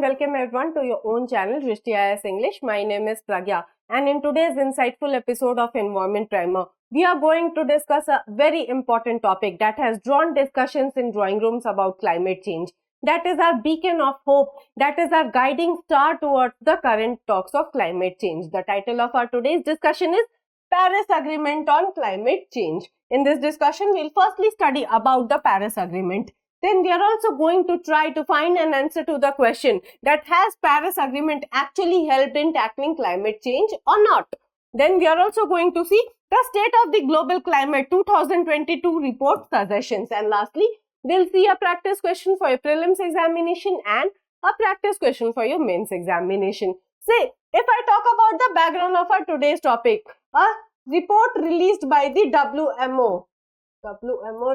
welcome everyone to your own channel Drishti IAS English. My name is Pragya and in today's insightful episode of Environment Primer, we are going to discuss a very important topic that has drawn discussions in drawing rooms about climate change. That is our beacon of hope, that is our guiding star towards the current talks of climate change. The title of our today's discussion is Paris Agreement on Climate Change. In this discussion, we'll firstly study about the Paris Agreement. Then we are also going to try to find an answer to the question that has Paris Agreement actually helped in tackling climate change or not. Then we are also going to see the State of the Global Climate 2022 report suggestions. And lastly, we'll see a practice question for your prelims examination and a practice question for your mains examination. Say, if I talk about the background of our today's topic, a report released by the WMO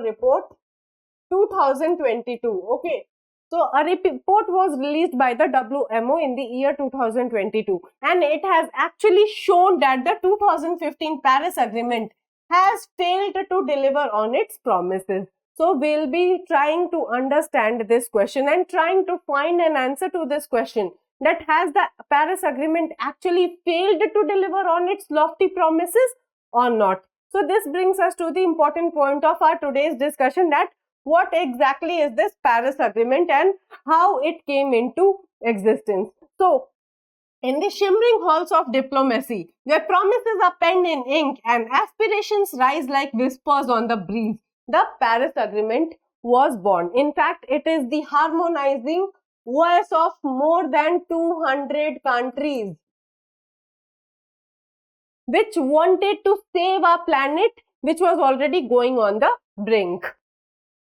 report 2022. Okay, so a report was released by the WMO in the year 2022 and it has actually shown that the 2015 Paris Agreement has failed to deliver on its promises. So we'll be trying to understand this question and trying to find an answer to this question, that has the Paris Agreement actually failed to deliver on its lofty promises or not. So this brings us to the important point of our today's discussion, that what exactly is this Paris Agreement and how it came into existence. So, in the shimmering halls of diplomacy, where promises are penned in ink and aspirations rise like whispers on the breeze, the Paris Agreement was born. In fact, it is the harmonizing voice of more than 200 countries which wanted to save our planet, which was already going on the brink.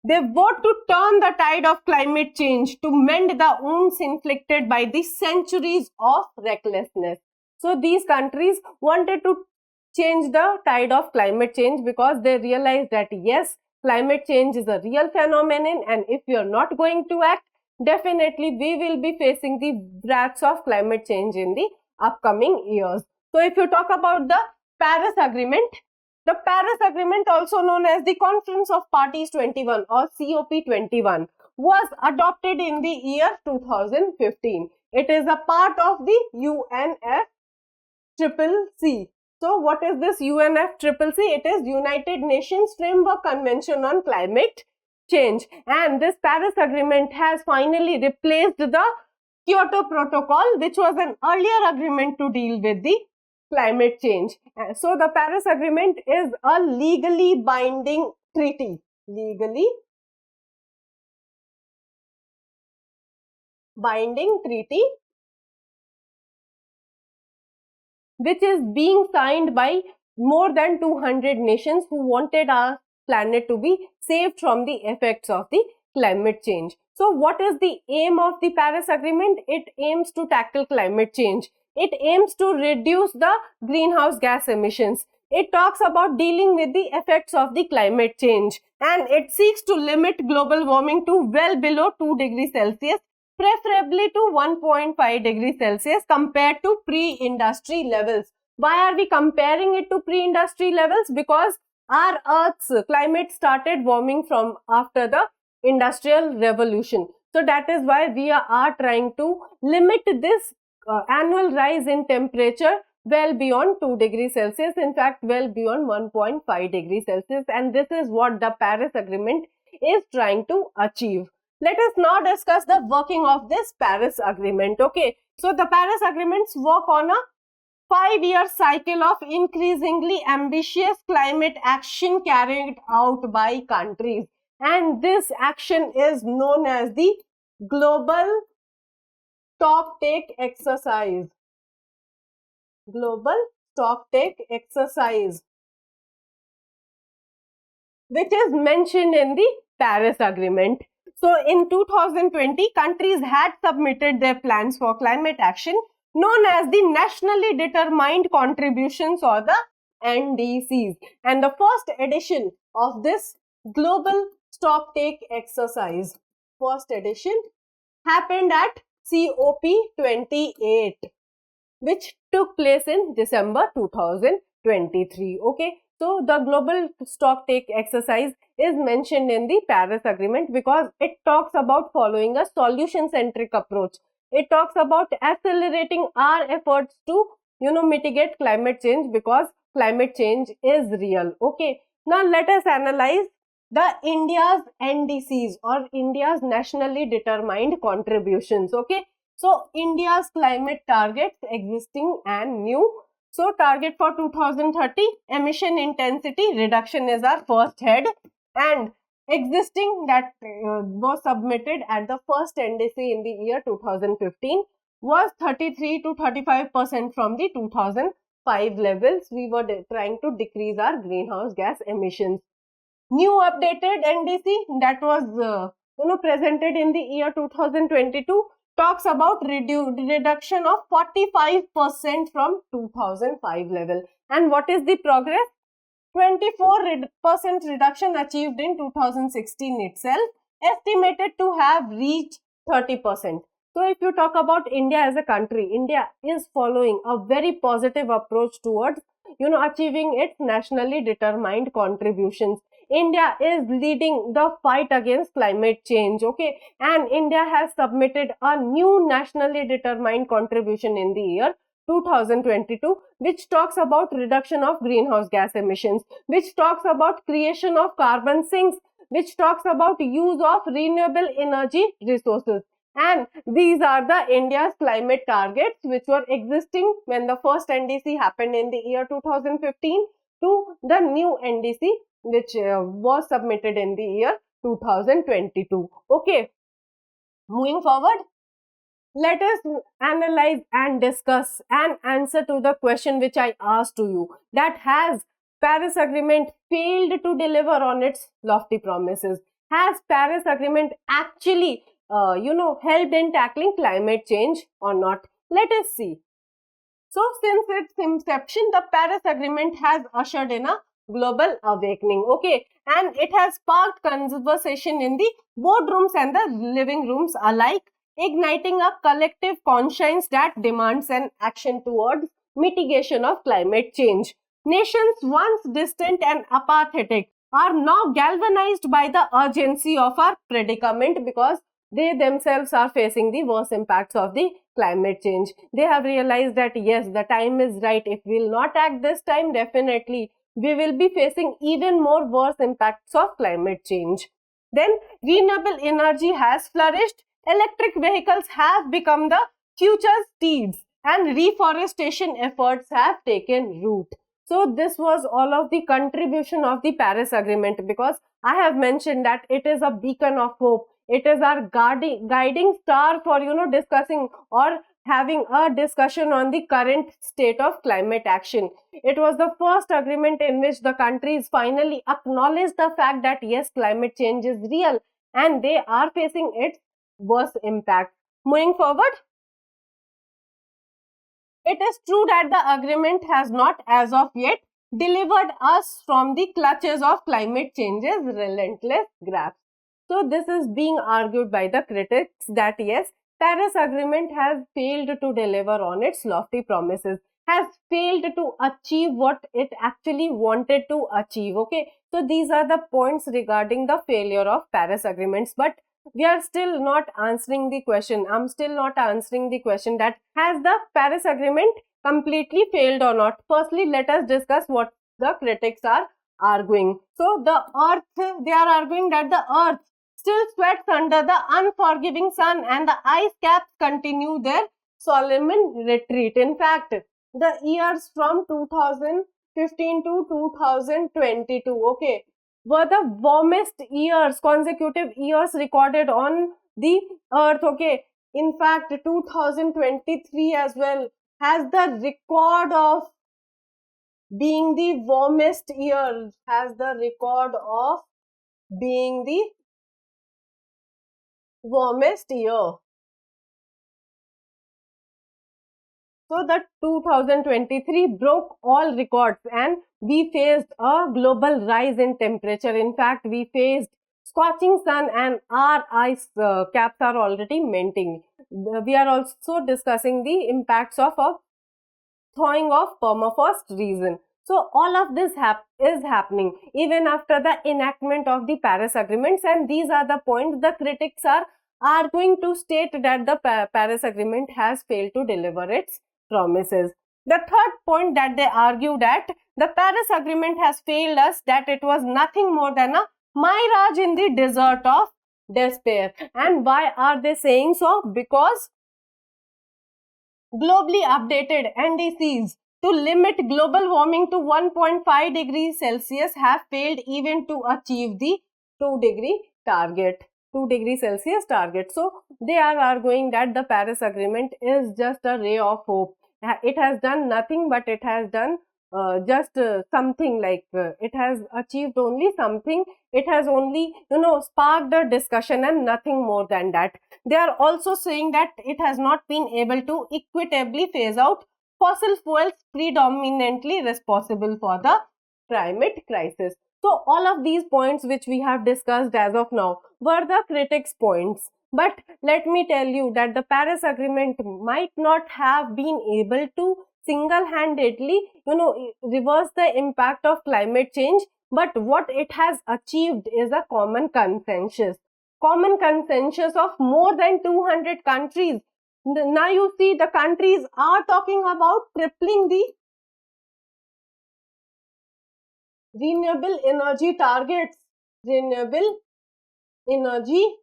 They vowed to turn the tide of climate change, to mend the wounds inflicted by the centuries of recklessness. So these countries wanted to change the tide of climate change because they realized that yes, climate change is a real phenomenon, and if we are not going to act, definitely we will be facing the wraths of climate change in the upcoming years. So if you talk about the Paris Agreement, the Paris Agreement, also known as the Conference of Parties 21 or COP21, was adopted in the year 2015. It is a part of the UNFCCC. So what is this UNFCCC? It is United Nations Framework Convention on Climate Change. And this Paris Agreement has finally replaced the Kyoto Protocol, which was an earlier agreement to deal with the climate change. So the Paris Agreement is a legally binding treaty. Legally binding treaty which is being signed by more than 200 nations who wanted our planet to be saved from the effects of the climate change. So what is the aim of the Paris Agreement? It aims to tackle climate change. It aims to reduce the greenhouse gas emissions. It talks about dealing with the effects of the climate change, and it seeks to limit global warming to well below 2 degrees Celsius, preferably to 1.5 degrees Celsius compared to pre-industry levels. Why are we comparing it to pre-industry levels? Because our Earth's climate started warming from after the Industrial Revolution. So that is why we are trying to limit this annual rise in temperature well beyond 2 degrees Celsius, in fact well beyond 1.5 degrees Celsius, and this is what the Paris Agreement is trying to achieve. Let us now discuss the working of this Paris Agreement. Okay, so the Paris Agreements work on a 5-year cycle of increasingly ambitious climate action carried out by countries, and this action is known as the Global Stocktake Exercise. Global Stocktake Exercise, which is mentioned in the Paris Agreement. So in 2020, countries had submitted their plans for climate action known as the Nationally Determined Contributions or the NDCs. And the first edition of this Global Stocktake Exercise, first edition, happened at COP28, which took place in December 2023. Okay, so the Global Stocktake Exercise is mentioned in the Paris Agreement because it talks about following a solution-centric approach it talks about accelerating our efforts to, mitigate climate change, because climate change is real. Okay, now let us analyze the India's NDCs, or India's nationally determined contributions. Okay, so India's climate targets, existing and new. So target for 2030, emission intensity reduction is our first head, and existing, that was submitted at the first NDC in the year 2015, was 33 to 35% from the 2005 levels. We were trying to decrease our greenhouse gas emissions. New updated NDC that was presented in the year 2022 talks about reduction of 45% from 2005 level. And what is the progress? 24% reduction achieved in 2016 itself, estimated to have reached 30%. So if you talk about India as a country, India is following a very positive approach towards, achieving its nationally determined contributions. India is leading the fight against climate change, okay? And India has submitted a new nationally determined contribution in the year 2022, which talks about reduction of greenhouse gas emissions, which talks about creation of carbon sinks, which talks about use of renewable energy resources. And these are the India's climate targets which were existing when the first NDC happened in the year 2015 to the new NDC which was submitted in the year 2022. Okay, moving forward, let us analyze and discuss and answer to the question which I asked to you, that has Paris Agreement failed to deliver on its lofty promises? Has Paris Agreement actually, helped in tackling climate change or not? Let us see. So, since its inception, the Paris Agreement has ushered in a global awakening, okay, and it has sparked conversation in the boardrooms and the living rooms alike, igniting a collective conscience that demands an action towards mitigation of climate change. Nations once distant and apathetic are now galvanized by the urgency of our predicament, because they themselves are facing the worst impacts of the climate change. They have realized that yes, the time is right. If we will not act this time, definitely we will be facing even more worse impacts of climate change. Then renewable energy has flourished. Electric vehicles have become the future steeds, and reforestation efforts have taken root. So this was all of the contribution of the Paris Agreement, because I have mentioned that it is a beacon of hope. It is our guiding star for, discussing or having a discussion on the current state of climate action. It was the first agreement in which the countries finally acknowledged the fact that yes, climate change is real and they are facing its worst impact. Moving forward, it is true that the agreement has not as of yet delivered us from the clutches of climate change's relentless grasp. So this is being argued by the critics that yes, Paris Agreement has failed to deliver on its lofty promises, has failed to achieve what it actually wanted to achieve. Okay, so these are the points regarding the failure of Paris Agreements, but we are still not answering the question. I'm still not answering the question that has the Paris Agreement completely failed or not. Firstly, let us discuss what the critics are arguing. So the earth, they are arguing that the earth still sweats under the unforgiving sun and the ice caps continue their solemn retreat. In fact, the years from 2015 to 2022, okay, were the warmest years, consecutive years recorded on the earth, okay. In fact, 2023 as well has the record of being the warmest year, has the record of being the warmest year. So the 2023 broke all records and we faced a global rise in temperature. In fact, we faced scorching sun and our ice caps are already melting. We are also discussing the impacts of a thawing of permafrost region. So all of this is happening even after the enactment of the Paris Agreements, and these are the points the critics are are going to state that the Paris Agreement has failed to deliver its promises. The third point that they argue that the Paris Agreement has failed us, that it was nothing more than a mirage in the desert of despair. And why are they saying so? Because globally updated NDCs to limit global warming to 1.5 degrees Celsius have failed even to achieve the 2-degree target. 2 degrees Celsius target. So they are arguing that the Paris Agreement is just a ray of hope. It has done nothing, but it has done just something, like it has achieved only something. It has only, sparked a discussion and nothing more than that. They are also saying that it has not been able to equitably phase out fossil fuels predominantly responsible for the climate crisis. So all of these points which we have discussed as of now were the critics' points. But let me tell you that the Paris Agreement might not have been able to single-handedly, reverse the impact of climate change. But what it has achieved is a common consensus of more than 200 countries. Now you see the countries are talking about tripling the renewable energy targets. Renewable energy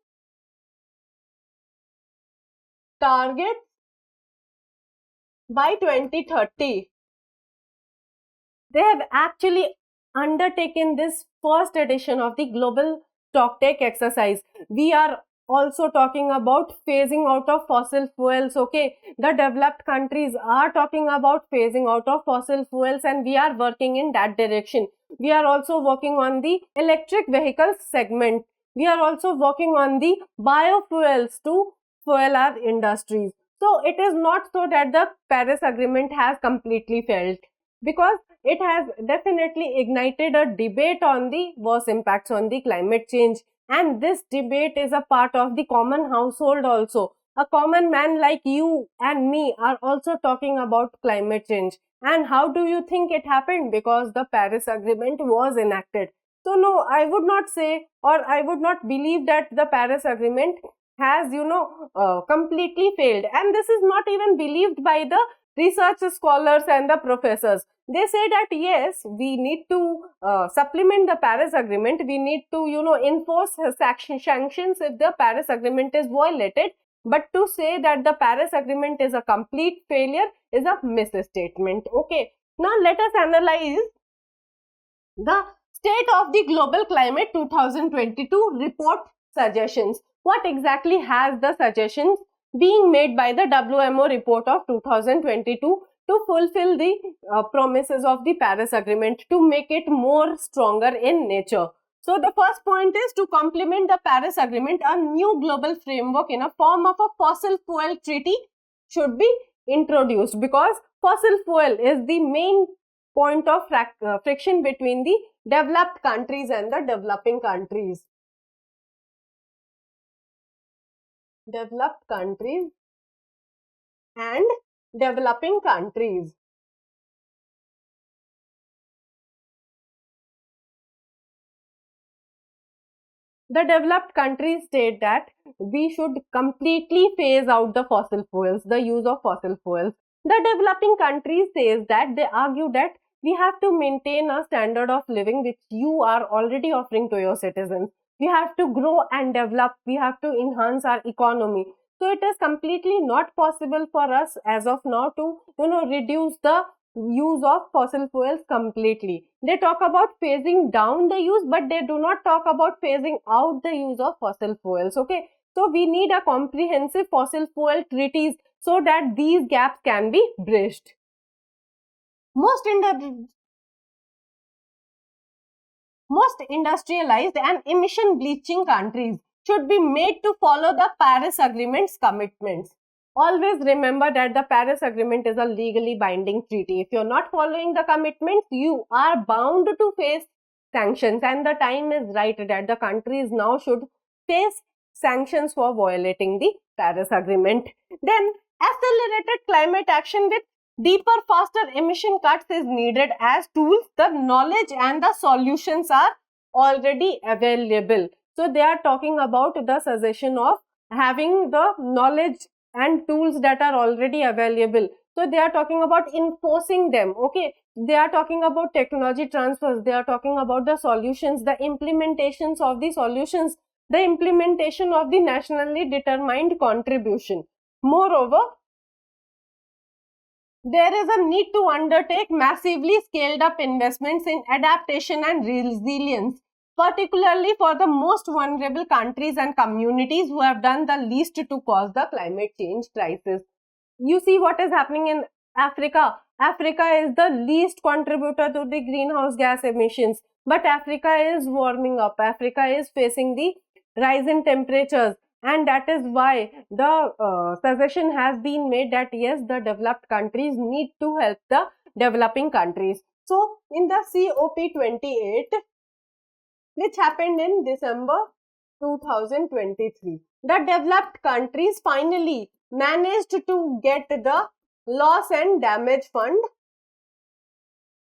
targets by 2030. They have actually undertaken this first edition of the global stocktake exercise. We are also talking about phasing out of fossil fuels. Okay, the developed countries are talking about phasing out of fossil fuels, and we are working in that direction. We are also working on the electric vehicles segment. We are also working on the biofuels to fuel our industries. So it is not so that the Paris Agreement has completely failed, because it has definitely ignited a debate on the worst impacts on the climate change. And this debate is a part of the common household also. A common man like you and me are also talking about climate change. And how do you think it happened? Because the Paris Agreement was enacted. So no, I would not say, or I would not believe that the Paris Agreement has, completely failed. And this is not even believed by the research scholars and the professors. They say that yes, we need to supplement the Paris Agreement. We need to, enforce sanctions if the Paris Agreement is violated. But to say that the Paris Agreement is a complete failure is a misstatement. Okay. Now let us analyze the State of the Global Climate 2022 report suggestions. What exactly has the suggestions being made by the WMO report of 2022 to fulfill the promises of the Paris Agreement, to make it more stronger in nature? So the first point is to complement the Paris Agreement, a new global framework in a form of a fossil fuel treaty should be introduced, because fossil fuel is the main point of friction between the developed countries and the developing countries. Developed countries and developing countries. The developed countries state that we should completely phase out the fossil fuels, the use of fossil fuels. The developing countries says that they argue that we have to maintain a standard of living which you are already offering to your citizens. We have to grow and develop. We have to enhance our economy. So it is completely not possible for us as of now to, reduce the use of fossil fuels completely. They talk about phasing down the use, but they do not talk about phasing out the use of fossil fuels. Okay. So we need a comprehensive fossil fuel treaties so that these gaps can be bridged. Most industrialized and emission bleaching countries should be made to follow the Paris Agreement's commitments. Always remember that the Paris Agreement is a legally binding treaty. If you're not following the commitments, you are bound to face sanctions, and the time is right that the countries now should face sanctions for violating the Paris Agreement. Then accelerated climate action with deeper, faster emission cuts is needed as tools. The knowledge and the solutions are already available. So they are talking about the suggestion of having the knowledge and tools that are already available. So they are talking about enforcing them. Okay, they are talking about technology transfers, they are talking about the solutions, the implementations of the solutions, the implementation of the nationally determined contribution. Moreover, there is a need to undertake massively scaled up investments in adaptation and resilience, particularly for the most vulnerable countries and communities who have done the least to cause the climate change crisis. You see what is happening in Africa. Africa is the least contributor to the greenhouse gas emissions, but Africa is warming up. Africa is facing the rise in temperatures, and that is why the suggestion has been made that yes, the developed countries need to help the developing countries. So in the COP28, which happened in December 2023, the developed countries finally managed to get the loss and damage fund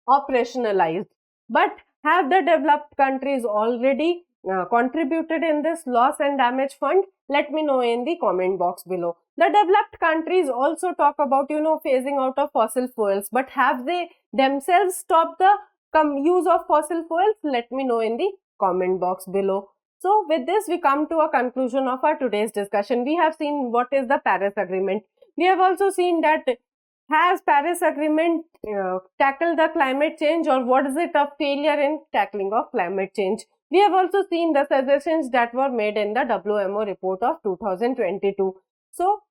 operationalized. But have the developed countries already contributed in this loss and damage fund? Let me know in the comment box below. The developed countries also talk about, phasing out of fossil fuels, but have they themselves stopped the use of fossil fuels? Let me know in the comment box below. So with this, we come to a conclusion of our today's discussion. We have seen what is the Paris Agreement. We have also seen that has Paris Agreement tackled the climate change, or what is it a failure in tackling of climate change? We have also seen the suggestions that were made in the WMO report of 2022. So,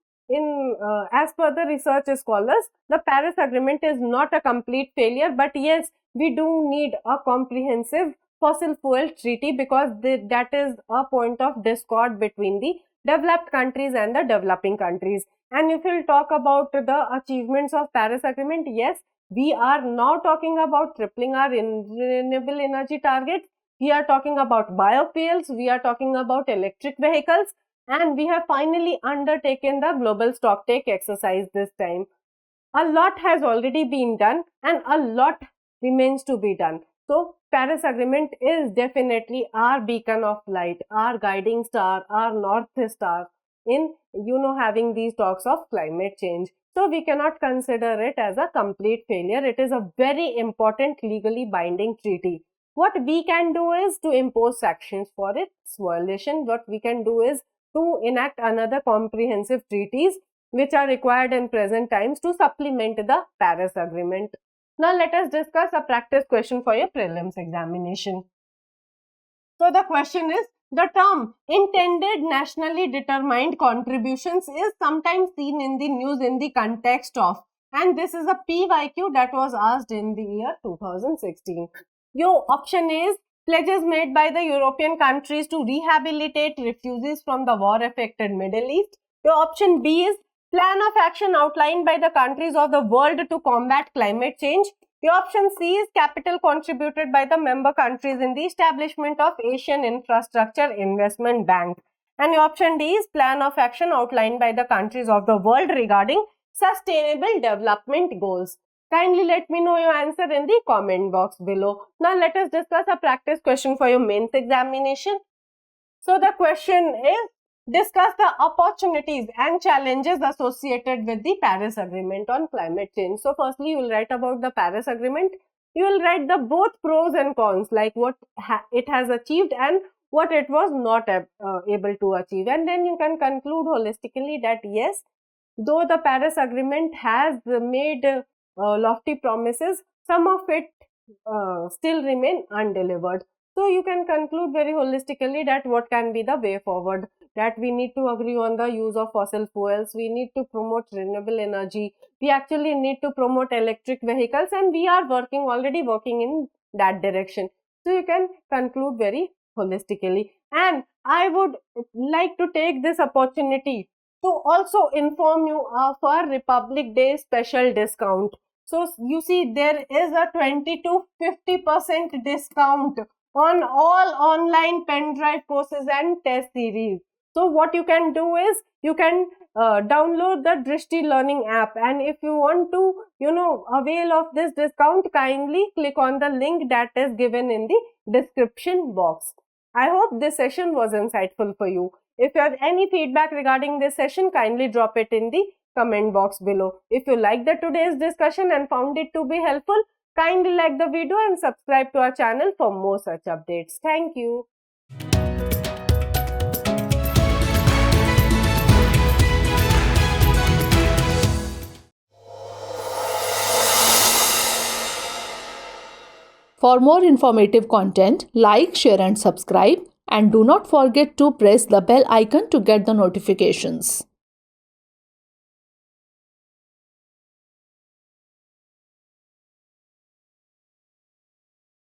as per the research scholars, the Paris Agreement is not a complete failure, but yes, we do need a comprehensive fossil fuel treaty, because that is a point of discord between the developed countries and the developing countries. And if we'll talk about the achievements of Paris Agreement, yes, we are now talking about tripling our renewable energy targets. We are talking about biofuels, we are talking about electric vehicles, and we have finally undertaken the global stocktake exercise this time. A lot has already been done and a lot remains to be done. So Paris Agreement is definitely our beacon of light, our guiding star, our north star in having these talks of climate change. So we cannot consider it as a complete failure. It is a very important legally binding treaty. What we can do is to impose sanctions for its violation. What we can do is to enact another comprehensive treaties which are required in present times to supplement the Paris Agreement. Now let us discuss a practice question for your prelims examination. So the question is, the term intended nationally determined contributions is sometimes seen in the news in the context of, and this is a PYQ that was asked in the year 2016. Your option is pledges made by the European countries to rehabilitate refugees from the war-affected Middle East. Your option B is plan of action outlined by the countries of the world to combat climate change. Your option C is capital contributed by the member countries in the establishment of Asian Infrastructure Investment Bank. And your option D is plan of action outlined by the countries of the world regarding sustainable development goals. Kindly let me know your answer in the comment box below. Now let us discuss a practice question for your mains examination. So the question is, discuss the opportunities and challenges associated with the Paris Agreement on climate change. So firstly, you will write about the Paris Agreement. You will write the both pros and cons, like what it has achieved and what it was not able to achieve. And then you can conclude holistically that yes, though the Paris Agreement has made lofty promises, some of it still remain undelivered. So you can conclude very holistically that what can be the way forward, that we need to agree on the use of fossil fuels, we need to promote renewable energy, we actually need to promote electric vehicles, and we are already working in that direction. So you can conclude very holistically. And I would like to take this opportunity to also inform you of our Republic Day special discount. So you see, there is a 20 to 50% discount on all online pen drive courses and test series. So what you can do is, you can download the Drishti learning app, and if you want to avail of this discount, kindly click on the link that is given in the description box. I hope this session was insightful for you. If you have any feedback regarding this session, kindly drop it in the comment box below. If you liked today's discussion and found it to be helpful, kindly like the video and subscribe to our channel for more such updates. Thank you. For more informative content, like, share and subscribe, and do not forget to press the bell icon to get the notifications.